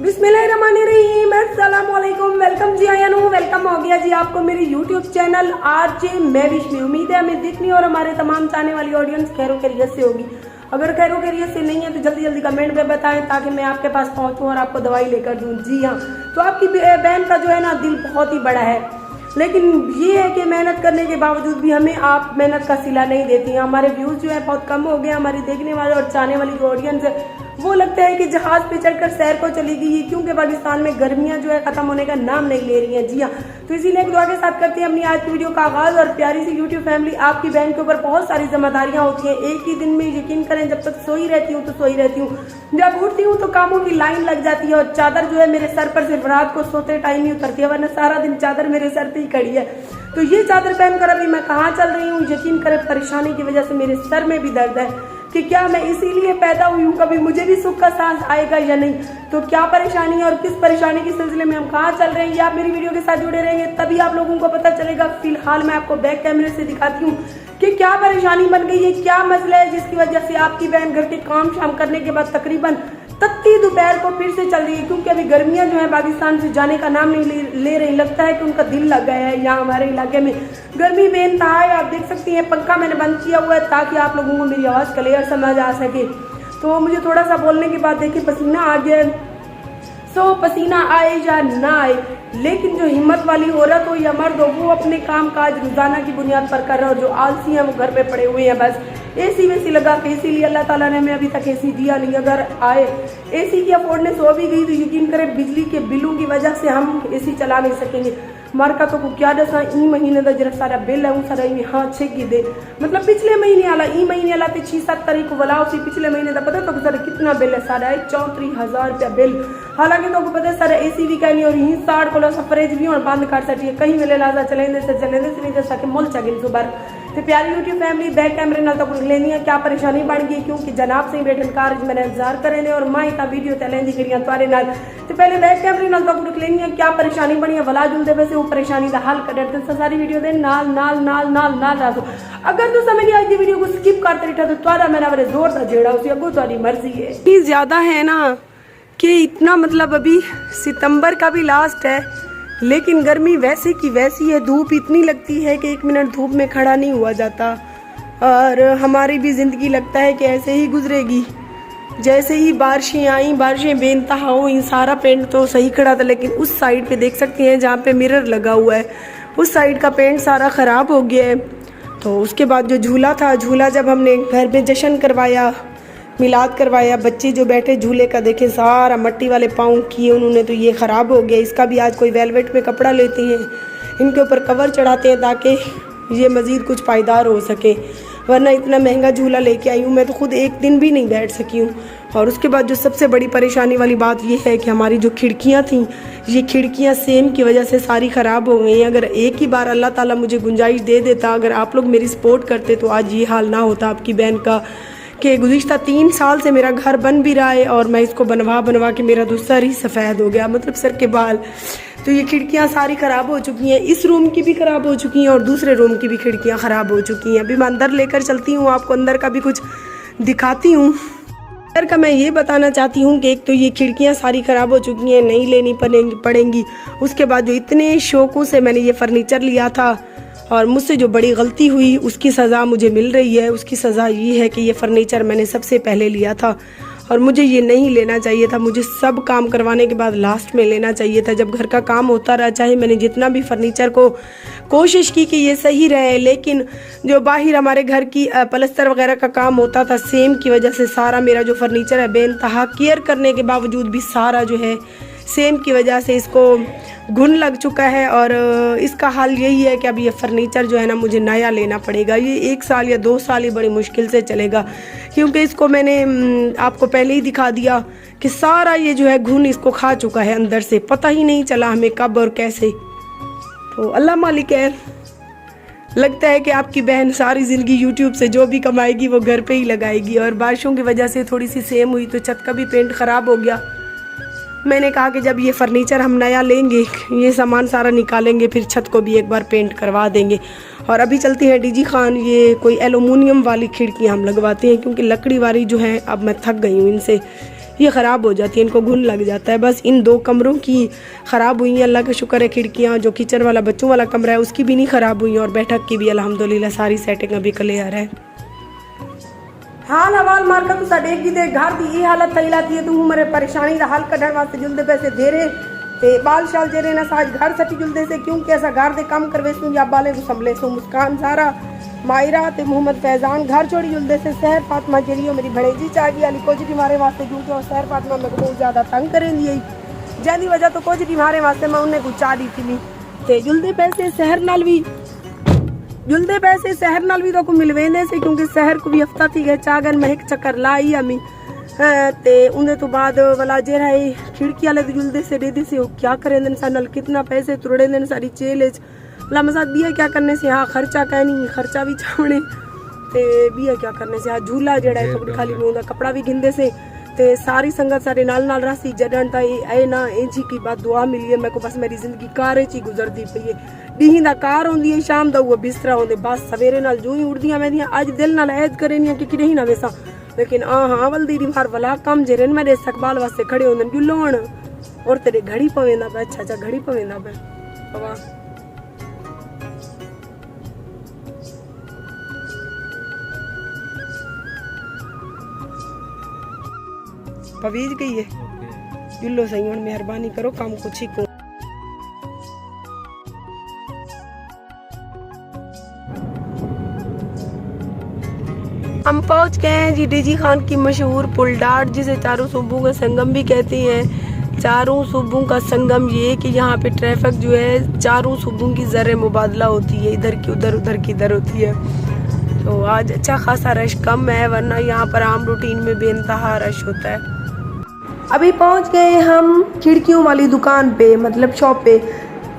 बिस्मिल्लाहिर्रहमानिर्रहीम, अस्सलाम वालेकुम। वेलकम जी आयानु, वेलकम हो गया जी आपको मेरे यूट्यूब चैनल आरजे महविश में। उम्मीद है हमें देखनी और हमारे तमाम चाहने वाली ऑडियंस खैरो खैरियत से होगी। अगर खैरो खैरियत से नहीं है तो जल्दी जल्दी कमेंट में बताएं ताकि मैं आपके पास पहुंचूं और आपको दवाई लेकर दूं। जी हाँ, तो आपकी बहन का जो है ना दिल बहुत ही बड़ा है, लेकिन ये है कि मेहनत करने के बावजूद भी हमें आप मेहनत का सिला नहीं देती हैं। हमारे व्यूज जो है बहुत कम हो गए। हमारी देखने वाले और चाहने वाली जो ऑडियंस है वो लगता है कि जहाज पे चढ़कर सैर को चली गई है, क्योंकि पाकिस्तान में गर्मियां जो है खत्म होने का नाम नहीं ले रही हैं। जी हाँ, तो इसीलिए एक दुआ के साथ करते हैं अपनी आज की वीडियो का आगाज। और प्यारी सी यूट्यूब फैमिली, आपकी बहन के ऊपर बहुत सारी जिम्मेदारियां होती हैं। एक ही दिन में यकीन करें, जब तक सोई रहती हूँ तो सोई रहती हूँ, जब उठती हूँ तो कामों की लाइन लग जाती है और चादर जो है मेरे सर पर सिर्फ रात को सोते टाइम ही उतरती है, वरना सारा दिन चादर मेरे सर पे ही खड़ी है। तो ये चादर पहनकर अभी मैं कहाँ चल रही हूँ, यकीन करें परेशानी की वजह से मेरे सर में भी दर्द है कि क्या मैं इसीलिए पैदा हुई हूँ, कभी मुझे भी सुख का सांस आएगा या नहीं। तो क्या परेशानी है और किस परेशानी के सिलसिले में हम कहाँ चल रहे हैं, ये आप मेरी वीडियो के साथ जुड़े रहेंगे तभी आप लोगों को पता चलेगा। फिलहाल मैं आपको बैक कैमरे से दिखाती हूँ कि क्या परेशानी बन गई है, क्या मसला है जिसकी वजह से आपकी बहन घर के काम शाम करने के बाद तकरीबन तत्ती दोपहर को फिर से चल रही है, क्योंकि अभी गर्मियां जो है पाकिस्तान से जाने का नाम नहीं ले रही। लगता है कि उनका दिल लग गया है। यहाँ हमारे इलाके में गर्मी बेनतहा है, आप देख सकती हैं। पंखा मैंने बंद किया हुआ है ताकि आप लोगों को मेरी आवाज़ क्लियर समझ आ सके। तो मुझे थोड़ा सा बोलने के बाद देखिए पसीना आ गया। सो पसीना आए या ना आए, लेकिन जो हिम्मत वाली औरत हो या मर्द हो वो अपने काम काज रोजाना की बुनियाद पर कर रहे हो। जो आलसी हैं वो घर पे पड़े हुए हैं, बस एसी वेसी लगा के। इसीलिए अल्लाह ताला ने हमें अभी तक एसी दिया नहीं। अगर आए एसी की अफोर्डनेस हो भी गई तो यकीन करें बिजली के बिलों की वजह से हम एसी चला नहीं सकेंगे। मार्का तो क्या दसा ई महीने का जरा सारा बिल है सारा हाँ छेक दे, मतलब पिछले महीने वाला ई महीने वाला 6-7 तारीख को बोला उसी पिछले महीने का पता तो सर कितना बिल है सारा है 34,000 रुपया बिल। हालांकि तो पता है सारा एसी भी कहनी और यही 60 को फ्रिज भी और बंद कर सकती कहीं मिले लाजा चलेंदे से नहीं जैसा कि मुल चगिल सुबर। तो प्यारी यूट्यूब फैमिली बैक कैमरे नाल तो कुछ लेनी है क्या परेशानी बन गई, क्योंकि जनाब से बैठन कारज मैंने इंतजार करें और माई का वीडियो तलेंदी करिया तुम्हारे नाल। तो पहले बैक कैमरे नाल तो कुछ लेनी है क्या परेशानी बनी है, वला जुलदे वैसे वो परेशानी का हल कर तो सारी वीडियो दे नाल नाल नाल नाल नाल रासो। अगर तू समझ आज की वीडियो को स्किप करते रहा तो तुम्हारा मैंने बड़े जोर का जेड़ा उसी अगो तुम्हारी मर्जी है। इतनी ज्यादा है ना कि इतना मतलब अभी सितंबर का भी लास्ट है, लेकिन गर्मी वैसे की वैसी है। धूप इतनी लगती है कि 1 मिनट धूप में खड़ा नहीं हुआ जाता और हमारी भी ज़िंदगी लगता है कि ऐसे ही गुजरेगी। जैसे ही बारिशें आई, बारिशें बेनतहा हो, इन सारा पेंट तो सही खड़ा था, लेकिन उस साइड पे देख सकते हैं जहाँ पे मिरर लगा हुआ है उस साइड का पेंट सारा ख़राब हो गया है। तो उसके बाद जो झूला था, झूला जब हमने घर में जश्न करवाया, मिलाद करवाया, बच्चे जो बैठे झूले का देखे सारा मट्टी वाले पाँव किए उन्होंने, तो ये ख़राब हो गया। इसका भी आज कोई वेलवेट में कपड़ा लेते हैं, इनके ऊपर कवर चढ़ाते हैं ताकि ये मज़ीद कुछ पायदार हो सके, वरना इतना महंगा झूला लेके आई हूँ मैं तो खुद एक दिन भी नहीं बैठ सकी हूँ। और उसके बाद जो सबसे बड़ी परेशानी वाली बात ये है कि हमारी जो खिड़कियाँ थीं, ये खिड़कियाँ सेम की वजह से सारी ख़राब हो गई हैं। अगर एक ही बार अल्लाह ताला मुझे गुंजाइश दे देता, अगर आप लोग मेरी सपोर्ट करते तो आज ये हाल ना होता आपकी बहन का कि गुज़िश्ता 3 साल से मेरा घर बन भी रहा है और मैं इसको बनवा के मेरा तो सर ही सफ़ेद हो गया, मतलब सर के बाल। तो ये खिड़कियाँ सारी ख़राब हो चुकी हैं, इस रूम की भी ख़राब हो चुकी हैं और दूसरे रूम की भी खिड़कियाँ ख़राब हो चुकी हैं। अभी मैं अंदर लेकर चलती हूँ, आपको अंदर का भी कुछ दिखाती हूँ। अंदर का मैं ये बताना चाहती हूँ कि एक तो ये खिड़कियाँ सारी ख़राब हो चुकी हैं, नहीं लेनी पड़ेंगी। उसके बाद जो इतने शौक़ों से मैंने ये फ़र्नीचर लिया था और मुझसे जो बड़ी गलती हुई उसकी सज़ा मुझे मिल रही है। उसकी सज़ा ये है कि ये फ़र्नीचर मैंने सबसे पहले लिया था और मुझे ये नहीं लेना चाहिए था। मुझे सब काम करवाने के बाद लास्ट में लेना चाहिए था, जब घर का काम होता रहा। चाहे मैंने जितना भी फर्नीचर को कोशिश की कि ये सही रहे, लेकिन जो बाहर हमारे घर की पलस्तर वगैरह का काम होता था सेम की वजह से सारा मेरा जो फर्नीचर है बेनतहा केयर करने के बावजूद भी सारा जो है सेम की वजह से इसको घुन लग चुका है। और इसका हाल यही है कि अब ये फ़र्नीचर जो है ना मुझे नया लेना पड़ेगा। ये 1 साल या 2 साल ही बड़ी मुश्किल से चलेगा, क्योंकि इसको मैंने आपको पहले ही दिखा दिया कि सारा ये जो है घुन इसको खा चुका है अंदर से, पता ही नहीं चला हमें कब और कैसे। तो अल्लाह मालिक है। लगता है कि आपकी बहन सारी ज़िंदगी यूट्यूब से जो भी कमाएगी वो घर पे ही लगाएगी। और बारिशों की वजह से थोड़ी सी सेम हुई तो छत का भी पेंट ख़राब हो गया। मैंने कहा कि जब ये फर्नीचर हम नया लेंगे, ये सामान सारा निकालेंगे, फिर छत को भी एक बार पेंट करवा देंगे। और अभी चलते हैं डीजी खान, ये कोई एलुमिनियम वाली खिड़कियाँ हम लगवाते हैं, क्योंकि लकड़ी वाली जो है अब मैं थक गई हूँ इनसे। ये ख़राब हो जाती है, इनको घुन लग जाता है। बस इन 2 कमरों की ख़राब हुई हैं, अल्लाह का शुक्र है। खिड़कियाँ जो किचन वाला बच्चों वाला कमरा है उसकी भी नहीं ख़राब हुई हैं, और बैठक की भी अल्हम्दुलिल्लाह सारी सेटिंग अभी क्लियर है। हाल हवाल मार कर तुसा देख दी घर की ये हालत थी लाती है। तू मेरे परेशानी का हल कढ़ने वास्ते जुलते पैसे दे रहे ते बाल शाल जेरे ना साज घर सटी जुलते से, क्योंकि ऐसा घर दे काम करवे सू या बाले को संभले सू। मुस्कान सारा मायरा ते मोहम्मद फैजान घर छोड़ी जुलते से। सहर फातिमा जरियो मेरी भड़ेजी चागी वाली कुछ नहीं मारे वास्ते, क्योंकि और सहर फातिमा मेरे को बहुत ज़्यादा तंग करें दी जैसी वजह तो कुछ नहीं मारे वास्ते मैं उन्हें कुछ चाह दी थी। ते जुलते पैसे शहर नाल भी तो को मिलवेंदे से, क्योंकि शहर को भी हफ्ता थी गए चागन में एक चक्कर लाई अमी ते उन्हें तो बाद वाला जे रहे खिड़की वाले जुलते से दे से क्या करें नल कितना पैसे तुरड़े दिन सारी चेल मसाद बिया क्या करने से। हाँ खर्चा कह नहीं खर्चा भी चावने ते बिया क्या करने से। हाँ झूला जड़ा है थोड़ी खाली में कपड़ा भी गिंदे से ते सारी संगत सारे नाल रसी जडन ता ए ना इंजी की बात दुआ मिली है मेरे को। बस मेरी जिंदगी कार च ही गुजरती पई है। डी दा कार होंदी है, शाम दा वो बिस्तरा होंदे, बस सवेरे नाल जूं ही उड़दियां मैं अज दिल नाल ऐद करे नहीं कि नहीं ना वेसा। लेकिन हाँ वल्दी मार वाला कम जेरे मेरे सकबाल वास्ते खड़े होंदे जुलोण और तेरे घड़ी पवेंदा पे। अच्छा घड़ी पवेंदा पे पवा पवीज गई है जुल्लो सही हुण मेहरबानी करो काम कुछ ही को। हम पहुंच गए हैं जी डीजी खान की मशहूर पुलडाट, जिसे चारों सूबों का संगम भी कहते हैं। चारों सूबों का संगम ये कि यहाँ पे ट्रैफिक जो है चारों सूबों की ज़र मुबादला होती है, इधर की उधर उधर की इधर होती है। तो आज अच्छा खासा रश कम है, वरना यहाँ पर आम रूटीन में बेइंतहा रश होता है। अभी पहुँच गए हम खिड़कियों वाली दुकान पे, मतलब शॉप पे।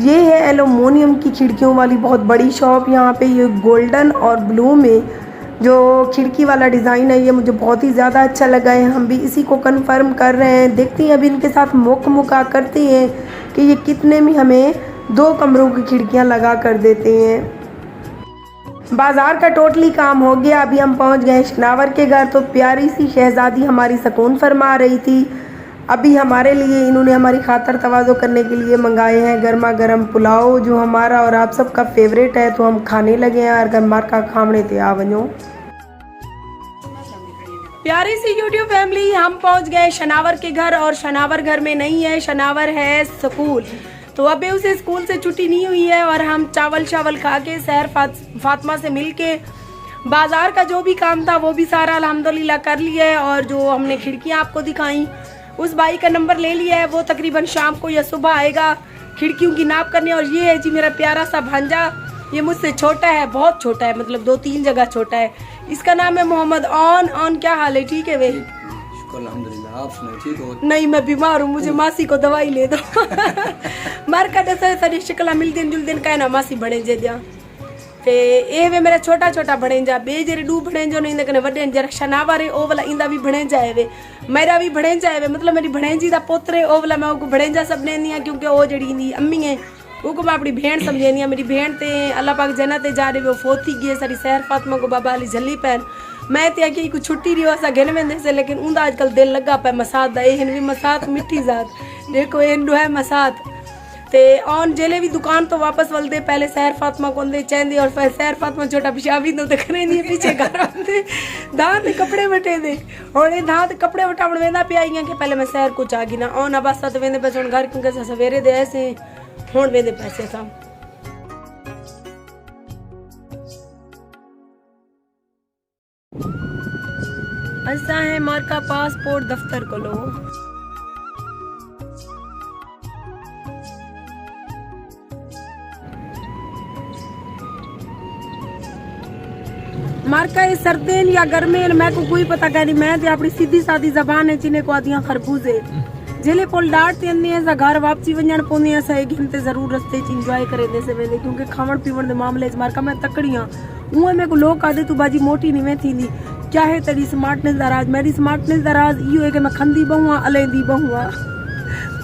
ये है एल्युमिनियम की खिड़कियों वाली बहुत बड़ी शॉप। यहाँ पे ये गोल्डन और ब्लू में जो खिड़की वाला डिज़ाइन है ये मुझे बहुत ही ज़्यादा अच्छा लगा है। हम भी इसी को कंफर्म कर रहे हैं। देखते हैं अभी इनके साथ मुका करते हैं कि ये कितने में हमें 2 कमरों की खिड़कियां लगा कर देते हैं। बाज़ार का टोटली काम हो गया। अभी हम पहुंच गए शनावर के घर। तो प्यारी सी शहज़ादी हमारी सुकून फरमा रही थी। अभी हमारे लिए इन्होंने हमारी खातर तवाज़ो करने के लिए मंगाए हैं गर्मा गर्म पुलाव, जो हमारा और आप सबका फेवरेट है। तो हम खाने लगे हैं और गरमार का खामने ते आ वनो। प्यारी सी यूट्यूब फैमिली, हम पहुंच गए शनावर के घर, और शनावर घर में नहीं है, शनावर है स्कूल। तो अभी उसे स्कूल से छुट्टी नहीं हुई है और हम चावल खा के सहर फातिमा से मिल के बाजार का जो भी काम था वो भी सारा अल्हम्दुलिल्लाह कर लिया है। और जो हमने खिड़कियां आपको दिखाई उस भाई का नंबर ले लिया है, वो तकरीबन शाम को या सुबह आएगा खिड़कियों की नाप करने। और ये है जी मेरा प्यारा सा भांजा, ये मुझसे छोटा है, बहुत छोटा है, मतलब 2-3 जगह छोटा है। इसका नाम है मोहम्मद। ऑन क्या हाल है? ठीक है वे? अल्हम्दुलिल्लाह, आप सुनाओ ठीक हो? नहीं मैं बीमार हूँ, मुझे मासी को दवाई ले दो। मार्केट से सारी शिकला मिलती जुलती कहना मासी बड़े जे दिया ते ए वे मेरा छोटा भणेजा बे जेरे 2 भणेजो नहीं कने वडे जरा शनावर है ओ वाला इंदा भी भणेजा है वे, मेरा भी भणेजा है वे, मतलब मेरी भणेजी दा पुत्र है ओ वाला मैं ओको भणेजा सब लेंदी हां, क्योंकि ओ जड़ी इंदी अम्मी है ओको मैं अपनी भेण समझेंदी हां। मेरी भेण ते अल्लाह पाक जन्नत ते जा रही वो फोत थी गई सारी सहर फातिमा को बाबा अली जल्ली पैन। मैं ते कि कुछ छुट्टी रियो असा घेन वेंदे से, लेकिन उंदा आजकल दिल लगा पे मसात दा एहन भी मसात मिठी जात देखो एहन है मसात ते ऑन जेले भी दुकान तो वापस वलदे पहले सहर फातिमा को अंदे चेंदे और फिर सहर फातिमा छोटा पिशाबी तो करे नहीं पीछे घर आते दांत कपड़े बटे दे और ये दांत कपड़े बटावण वेंदा पे आई कि पहले मैं सहर को चागी ना ऑन अब साथ वेंदे पे घर क्योंकि सवेरे दे ऐसे हुण वेंदे पैसे था। असा है मार्का पासपोर्ट दफ्तर को लो। मार्का ये सर्देन या गर्मेन मैं को कोई पता कह नहीं, मैं अपनी सीधी सादी जबान है जिन्हें को आदियां खरबूजे जिले पोल डाट ते अंदे घर वापसी वंजण पोने असा एक घंटे जरूर रस्ते च एंजॉय करे दे से वेंदे, क्योंकि खावण पीवण दे मामले च मार्का मैं तकड़ियां उए में को लोग आदे तू बाजी मोटी नहीं वे थींदी। क्या है तेरी स्मार्टनेस दा राज? मेरी स्मार्टनेस दा राज इहो है कि मैं खंदी बहुआ अलेंदी बहुआ।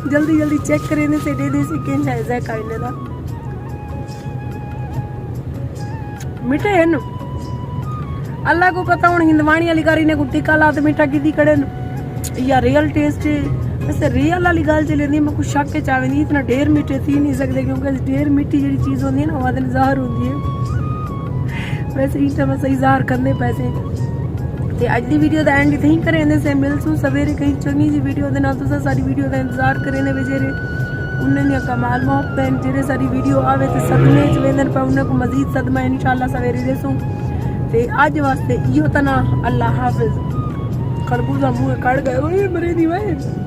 जल्दी जल्दी चेक करे ने से दे दे से केन है जै काइने दा मिठे है न अल्लाह को पता हूँ हिंदवाणी वाली गारी ने को टिका ला तो मीठा की कड़े या रियल टेस्ट है। वैसे रियल वाली गल चली मैं कुछ शक के चाहे नहीं इतना ढेर मीठे थी नहीं सकते क्योंकि ढेर मीठी जी चीज़ होती है ना वो दिन ज़हर होती है। वैसे इस टाइम सही ज़हर करने पैसे तो अज की वीडियो का एंड इतना ही करें से मिलसूँ सवेरे कहीं चंगी जी वीडियो के नाल तुसा सारी वीडियो का इंतजार करें बेचारे उन्हें कमाल मोहब्बत हैं जेरे सारी वीडियो आवे तो सदमे च वेंदन पे उन्हें को मजीद सदमा इंशाल्लाह सवेरे देसूँ ते अज वास्ते इहो तना अल्लाह हाफिज खरबूजा मुँह कड़ गए मरे दी भाई।